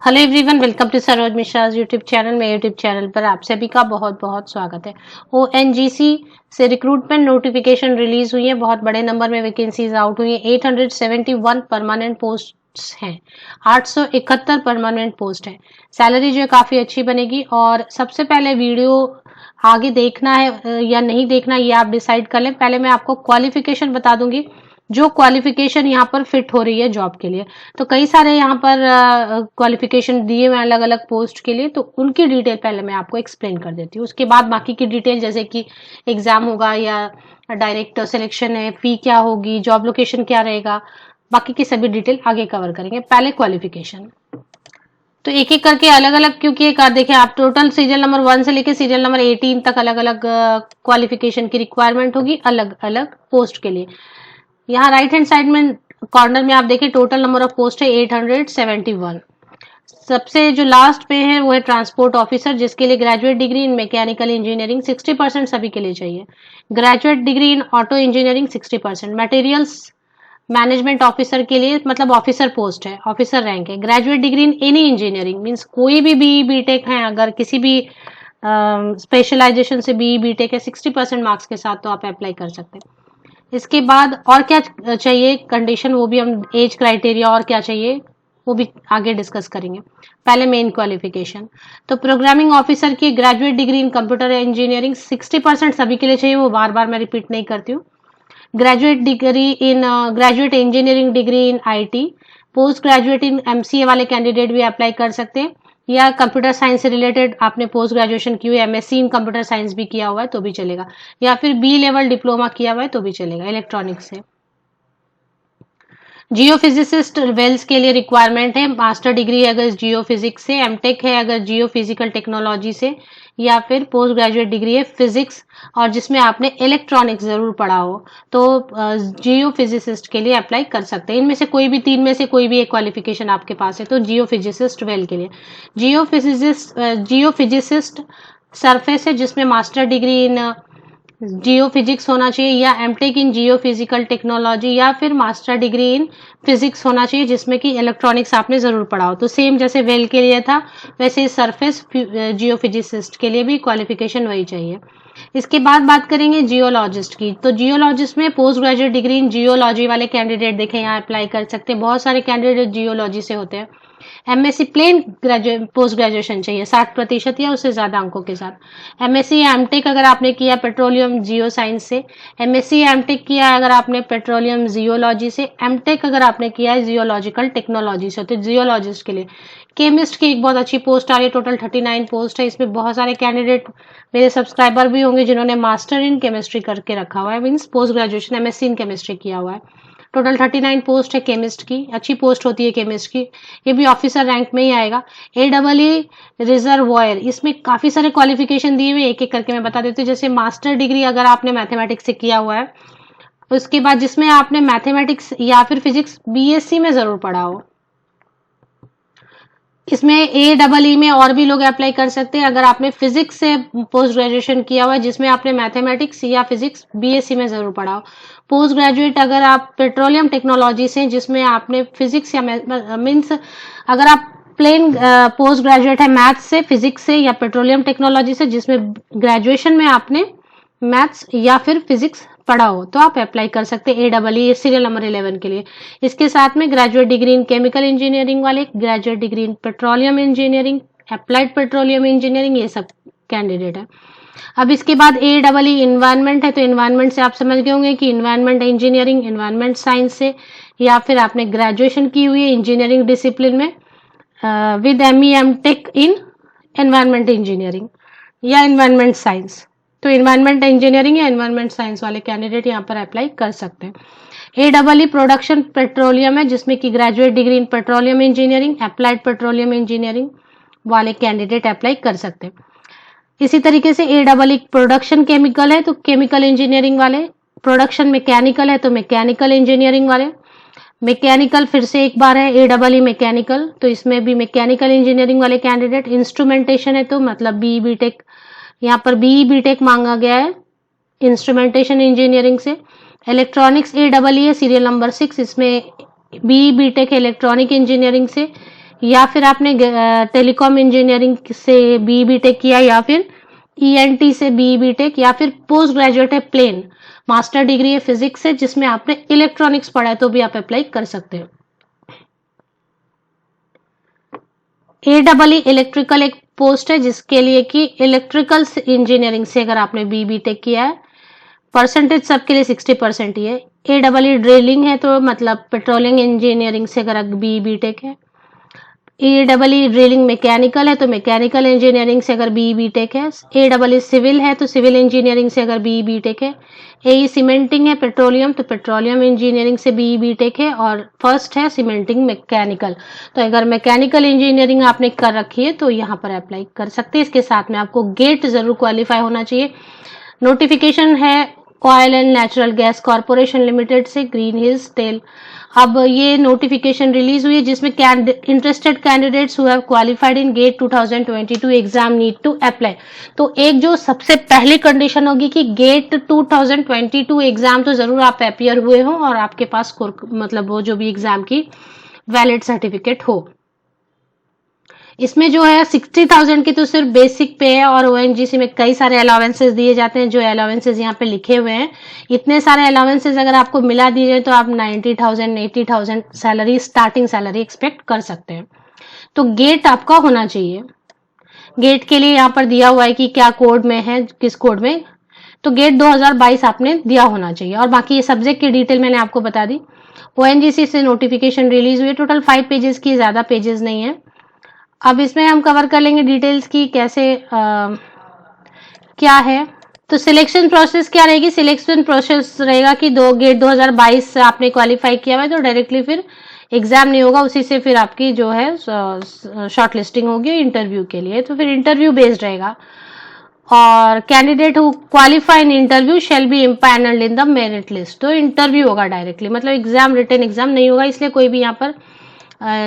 Hello everyone, welcome to Saroj Mishra YouTube channel. मेरे YouTube channel पर आप सभी का बहुत बहुत स्वागत है। ओएनजीसी से रिक्रूटमेंट नोटिफिकेशन रिलीज हुई है। बहुत बड़े नंबर में वैकेंसीज आउट हुई है। 871 परमानेंट पोस्ट हैं, 871 परमानेंट पोस्ट है। सैलरी जो है काफी अच्छी बनेगी। और सबसे पहले वीडियो आगे देखना है या नहीं देखना ये आप डिसाइड कर लें। पहले मैं आपको क्वालिफिकेशन बता दूंगी, जो क्वालिफिकेशन यहाँ पर फिट हो रही है जॉब के लिए। तो कई सारे यहाँ पर क्वालिफिकेशन दिए हुए अलग अलग पोस्ट के लिए, तो उनकी डिटेल पहले मैं आपको एक्सप्लेन कर देती हूँ। उसके बाद बाकी की डिटेल जैसे कि एग्जाम होगा या डायरेक्ट सिलेक्शन है, फी क्या होगी, जॉब लोकेशन क्या रहेगा, बाकी की सभी डिटेल आगे कवर करेंगे। पहले क्वालिफिकेशन तो एक एक करके अलग अलग, क्योंकि एक देखिए आप टोटल सीरियल नंबर 1 से लेके सीरियल नंबर 18 तक अलग अलग क्वालिफिकेशन की रिक्वायरमेंट होगी अलग अलग पोस्ट के लिए। यहाँ राइट हैंड साइड में कॉर्नर में आप देखिए टोटल नंबर ऑफ पोस्ट है 871। सबसे जो लास्ट पे है वो है ट्रांसपोर्ट ऑफिसर, जिसके लिए ग्रेजुएट डिग्री इन मैकेनिकल इंजीनियरिंग 60% सभी के लिए चाहिए। ग्रेजुएट डिग्री इन auto engineering 60%। Materials management officer के लिए मतलब ऑफिसर पोस्ट है, ऑफिसर रैंक है। Graduate degree in any engineering means कोई भी बीई बीटेक है, अगर किसी भी स्पेशलाइजेशन से बीई बीटेक है 60% मार्क्स के साथ, तो आप अप्लाई कर सकते हैं। इसके बाद और क्या चाहिए कंडीशन, वो भी हम एज क्राइटेरिया और क्या चाहिए वो भी आगे डिस्कस करेंगे। पहले मेन क्वालिफिकेशन तो प्रोग्रामिंग ऑफिसर की ग्रेजुएट डिग्री इन कंप्यूटर इंजीनियरिंग 60% सभी के लिए चाहिए, वो बार बार मैं रिपीट नहीं करती हूँ। Graduate degree in graduate engineering degree in IT. Post graduate in MCA वाले कैंडिडेट भी अप्लाई कर सकते हैं, या कंप्यूटर साइंस से रिलेटेड आपने पोस्ट ग्रेजुएशन की हुई, एमएससी इन कंप्यूटर साइंस भी किया हुआ है तो भी चलेगा, या फिर बी लेवल डिप्लोमा किया हुआ है तो भी चलेगा इलेक्ट्रॉनिक्स से। जियो फिजिसिस्ट वेल्स के लिए रिक्वायरमेंट है, मास्टर डिग्री है अगर जियो फिजिक्स से, एमटेक है अगर जियो फिजिकल टेक्नोलॉजी से, या फिर पोस्ट ग्रेजुएट डिग्री है फिजिक्स और जिसमें आपने इलेक्ट्रॉनिक्स जरूर पढ़ा हो, तो जियो फिजिसिस्ट के लिए अप्लाई कर सकते हैं। इनमें से कोई भी तीन में से कोई भी एक क्वालिफिकेशन आपके पास है तो जियो फिजिसिस्ट वेल के लिए। जियो फिजिसिस्ट सरफेस है, जिसमें master degree in geophysics होना चाहिए, या MTech in geophysical technology, या फिर मास्टर डिग्री इन फिजिक्स होना चाहिए जिसमें कि इलेक्ट्रॉनिक्स आपने जरूर पढ़ा हो। तो सेम जैसे वेल के लिए था वैसे सरफेस जियो फिजिसिस्ट के लिए भी क्वालिफिकेशन वही चाहिए। इसके बाद बात करेंगे जियोलॉजिस्ट की। तो जियोलॉजिस्ट में पोस्ट ग्रेजुएट डिग्री इन जियोलॉजी वाले कैंडिडेट देखें यहाँ अप्लाई कर सकते हैं। बहुत सारे कैंडिडेट जियोलॉजी से होते हैं। MSc plain graduate post graduation चाहिए 60% या उससे ज्यादा अंकों के साथ। एमएससी या एमटेक अगर आपने किया पेट्रोलियम जियो साइंस से, एमएससी या एमटेक किया अगर आपने पेट्रोलियम जियोलॉजी से, एमटेक अगर आपने किया है जियोलॉजिकल टेक्नोलॉजी से। तो जियोलॉजिस्ट के लिए केमिस्ट की एक बहुत अच्छी पोस्ट आ रही है, टोटल 39 पोस्ट है। इसमें बहुत सारे कैंडिडेट मेरे सब्सक्राइबर भी होंगे जिन्होंने मास्टर इन केमिस्ट्री करके रखा हुआ है, means post graduation MSc in chemistry किया हुआ है। टोटल 39 पोस्ट है केमिस्ट की, अच्छी पोस्ट होती है केमिस्ट की, ये भी ऑफिसर रैंक में ही आएगा। AEE रिजर्वॉयर, इसमें काफी सारे क्वालिफिकेशन दिए हुए, एक एक करके मैं बता देती हूँ। जैसे मास्टर डिग्री अगर आपने मैथमेटिक्स से किया हुआ है, उसके बाद जिसमें आपने मैथमेटिक्स या फिर फिजिक्स बीएससी में जरूर पढ़ा हो, इसमें AEE में और भी लोग अप्लाई कर सकते हैं अगर आपने फिजिक्स से पोस्ट ग्रेजुएशन किया हुआ है जिसमें आपने मैथमेटिक्स या फिजिक्स बीएससी में जरूर पढ़ा हो। पोस्ट ग्रेजुएट अगर आप पेट्रोलियम टेक्नोलॉजी से जिसमें आपने फिजिक्स या मीन्स अगर आप प्लेन पोस्ट ग्रेजुएट है मैथ्स से, फिजिक्स से या पेट्रोलियम टेक्नोलॉजी से जिसमें ग्रेजुएशन में आपने मैथ्स या फिर फिजिक्स पढ़ा हो, तो आप अप्लाई कर सकते हैं AEE सीरियल नंबर 11 के लिए। इसके साथ में graduate degree in chemical engineering वाले, graduate degree in petroleum engineering, applied petroleum engineering, ये सब कैंडिडेट है। अब इसके बाद AEE इन्वायरमेंट है, तो इन्वायरमेंट से आप समझ गए होंगे कि इन्वायरमेंट इंजीनियरिंग इन्वायरमेंट साइंस से, या फिर आपने ग्रेजुएशन की हुई है इंजीनियरिंग डिसिप्लिन में with MEM.Tech in environment engineering या एनवायरमेंट साइंस, तो एनवायरमेंट इंजीनियरिंग या एनवायरमेंट साइंस वाले कैंडिडेट यहाँ पर अप्लाई कर सकते हैं। AEE प्रोडक्शन पेट्रोलियम है, जिसमें कि graduate degree in petroleum engineering, applied petroleum engineering वाले कैंडिडेट अप्लाई कर सकते हैं। इसी तरीके से AEE प्रोडक्शन केमिकल है तो केमिकल इंजीनियरिंग वाले, प्रोडक्शन मैकेनिकल है तो मैकेनिकल इंजीनियरिंग वाले, मैकेनिकल फिर से एक बार है AEE मैकेनिकल, तो इसमें भी मैकेनिकल इंजीनियरिंग वाले कैंडिडेट। इंस्ट्रूमेंटेशन है तो मतलब BE BTech, यहाँ पर BE BTech मांगा गया है इंस्ट्रूमेंटेशन इंजीनियरिंग से। इलेक्ट्रॉनिक्स AEE है सीरियल नंबर 6, इसमें BE BTech इलेक्ट्रॉनिक इंजीनियरिंग से, या फिर आपने टेलीकॉम इंजीनियरिंग से बीई टेक किया, या फिर ईएनटी से बीई टेक, या फिर पोस्ट ग्रेजुएट है प्लेन मास्टर डिग्री है फिजिक्स से जिसमें आपने इलेक्ट्रॉनिक्स पढ़ा है तो भी आप अप्लाई कर सकते हो। AEE इलेक्ट्रिकल एक पोस्ट है जिसके लिए कि इलेक्ट्रिकल इंजीनियरिंग से अगर आपने बीई टेक किया है, परसेंटेज सबके लिए 60% ही है। AEE ड्रिलिंग है तो मतलब पेट्रोलियम इंजीनियरिंग से अगर बीई टेक है। AEE ड्रिलिंग मैकेनिकल है तो मैकेनिकल इंजीनियरिंग से अगर बीई टेक है। AEE सिविल है तो सिविल इंजीनियरिंग से अगर बीई टेक है। AE सीमेंटिंग है पेट्रोलियम तो पेट्रोलियम इंजीनियरिंग से बीई टेक है। और फर्स्ट है सीमेंटिंग मैकेनिकल, तो अगर मैकेनिकल इंजीनियरिंग आपने कर रखी है तो यहाँ पर अप्लाई कर सकते हैं। इसके साथ में आपको गेट जरूर क्वालिफाई होना चाहिए। नोटिफिकेशन है oil and natural gas corporation limited से, ग्रीन हिल्स टेल। अब ये नोटिफिकेशन रिलीज हुई है जिसमें interested candidates who have qualified in GATE 2022 exam need to apply. तो एक जो सबसे पहली कंडीशन होगी कि गेट 2022 एग्जाम तो जरूर आप अपियर हुए हो और आपके पास मतलब वो जो भी एग्जाम की वैलिड सर्टिफिकेट हो। इसमें जो है 60,000 की तो सिर्फ बेसिक पे है और ओएनजीसी में कई सारे अलाउंसेस दिए जाते हैं। जो अलाउंसेस यहाँ पे लिखे हुए हैं, इतने सारे अलाउंसेस अगर आपको मिला दिए जाए तो आप 90,000 80,000 सैलरी स्टार्टिंग सैलरी एक्सपेक्ट कर सकते हैं। तो गेट आपका होना चाहिए। गेट के लिए यहाँ पर दिया हुआ है कि क्या कोड में है, किस कोड में, तो गेट 2022 आपने दिया होना चाहिए। और बाकी ये सब्जेक्ट की डिटेल मैंने आपको बता दी। ओएनजीसी से नोटिफिकेशन रिलीज हुई, टोटल 5 पेजेस की, ज्यादा पेजेस नहीं है। अब इसमें हम कवर कर लेंगे डिटेल्स की कैसे क्या है। तो सिलेक्शन प्रोसेस क्या रहेगी? सिलेक्शन प्रोसेस रहेगा कि गेट 2022 से आपने क्वालिफाई किया हुआ है तो डायरेक्टली फिर एग्जाम नहीं होगा, उसी से फिर आपकी जो है शॉर्ट लिस्टिंग होगी इंटरव्यू के लिए, तो फिर इंटरव्यू बेस्ड रहेगा। और candidate who qualify in interview shall be empanelled in the merit list, तो इंटरव्यू होगा डायरेक्टली, मतलब एग्जाम रिटन एग्जाम नहीं होगा, इसलिए कोई भी यहाँ पर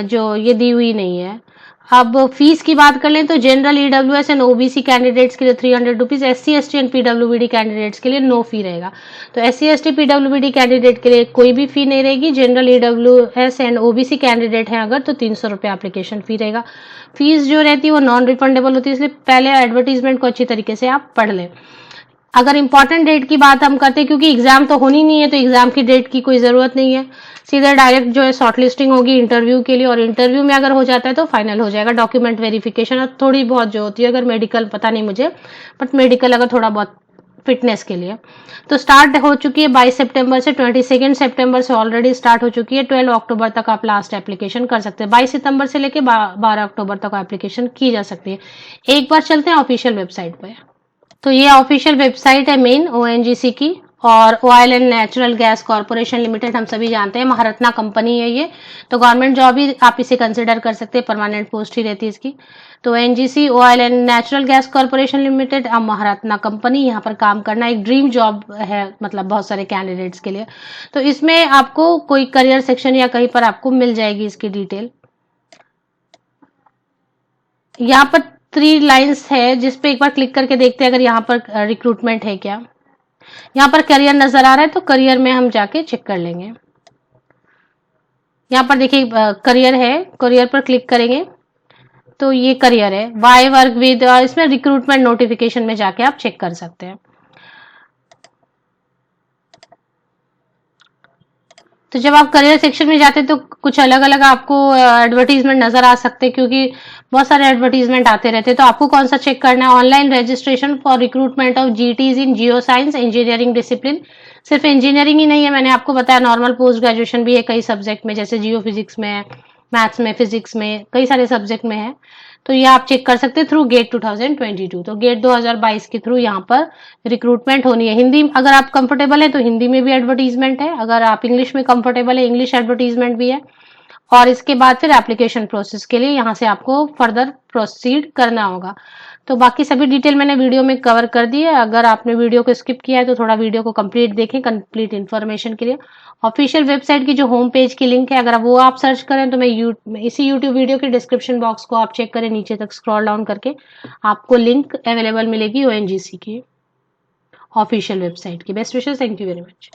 जो ये दी हुई नहीं है। अब फीस की बात कर लें तो general EWS and OBC candidates के लिए 300 rupees, SC ST and PWBD candidates के लिए नो फी रहेगा। तो SC ST पीडब्ल्यूबीडी कैंडिडेट के लिए कोई भी फी नहीं रहेगी। General EWS and OBC candidate हैं अगर तो 300 रुपये एप्लीकेशन फी रहेगा। फीस जो रहती है वो नॉन रिफंडेबल होती है, इसलिए पहले एडवर्टीजमेंट को अच्छी तरीके से आप पढ़ लें। अगर इंपॉर्टेंट डेट की बात हम करते हैं, क्योंकि एग्जाम तो होनी नहीं है तो एग्जाम की डेट की कोई जरूरत नहीं है, सीधे डायरेक्ट जो है शॉर्ट लिस्टिंग होगी इंटरव्यू के लिए, और इंटरव्यू में अगर हो जाता है तो फाइनल हो जाएगा। डॉक्यूमेंट वेरिफिकेशन और थोड़ी बहुत जो होती है, अगर मेडिकल पता नहीं मुझे, बट मेडिकल अगर थोड़ा बहुत फिटनेस के लिए, तो स्टार्ट हो चुकी है 22 सितंबर से, 22 सितंबर से ऑलरेडी स्टार्ट हो चुकी है। 12 अक्टूबर तक आप लास्ट एप्लीकेशन कर सकते हैं। 22 सितंबर से लेकर 12 अक्टूबर तक एप्लीकेशन की जा सकती है। एक बार चलते हैं ऑफिशियल वेबसाइट पे। तो ये ऑफिशियल वेबसाइट है मेन ओएनजीसी की, और oil and natural gas corporation limited हम सभी जानते हैं महारत्ना कंपनी है ये, तो गवर्नमेंट जॉब ही आप इसे कंसिडर कर सकते हैं, परमानेंट पोस्ट ही रहती है इसकी। तो ONGC oil and natural gas corporation limited, अब महारत्ना कंपनी, यहाँ पर काम करना एक ड्रीम जॉब है, मतलब बहुत सारे कैंडिडेट्स के लिए। तो इसमें आपको कोई करियर सेक्शन या कहीं पर आपको मिल जाएगी इसकी डिटेल। यहाँ पर 3 लाइंस है जिसपे एक बार क्लिक करके देखते हैं अगर यहाँ पर रिक्रूटमेंट है क्या। यहाँ पर करियर नजर आ रहा है तो करियर में हम जाके चेक कर लेंगे। यहाँ पर देखिए करियर है, करियर पर क्लिक करेंगे तो ये करियर है, वाई वर्क विद, इसमें रिक्रूटमेंट नोटिफिकेशन में जाके आप चेक कर सकते हैं। तो जब आप करियर सेक्शन में जाते हैं तो कुछ अलग अलग आपको एडवर्टीजमेंट नजर आ सकते हैं, क्योंकि बहुत सारे एडवर्टीजमेंट आते रहते हैं। तो आपको कौन सा चेक करना है? Online registration for recruitment of जीटीज in geo science engineering discipline. सिर्फ इंजीनियरिंग ही नहीं है, मैंने आपको बताया नॉर्मल पोस्ट ग्रेजुएशन भी है कई सब्जेक्ट में, जैसे जियो फिजिक्स में, मैथ्स में, फिजिक्स में, कई सारे सब्जेक्ट में है। तो ये आप चेक कर सकते हैं थ्रू गेट 2022। तो गेट 2022 के थ्रू यहाँ पर रिक्रूटमेंट होनी है। हिंदी अगर आप कंफर्टेबल है तो हिंदी में भी एडवर्टीजमेंट है, अगर आप इंग्लिश में कंफर्टेबल है इंग्लिश एडवर्टीजमेंट भी है। और इसके बाद फिर एप्लीकेशन प्रोसेस के लिए यहाँ से आपको फर्दर प्रोसीड करना होगा। तो बाकी सभी डिटेल मैंने वीडियो में कवर कर दी है। अगर आपने वीडियो को स्किप किया है तो थोड़ा वीडियो को कंप्लीट देखें कंप्लीट इन्फॉर्मेशन के लिए। ऑफिशियल वेबसाइट की जो होम पेज की लिंक है, अगर वो आप सर्च करें तो मैं इसी यूट्यूब वीडियो के डिस्क्रिप्शन बॉक्स को आप चेक करें, नीचे तक स्क्रॉल डाउन करके आपको लिंक अवेलेबल मिलेगी ओएनजीसी की ऑफिशियल वेबसाइट की। Best wishes, thank you very much.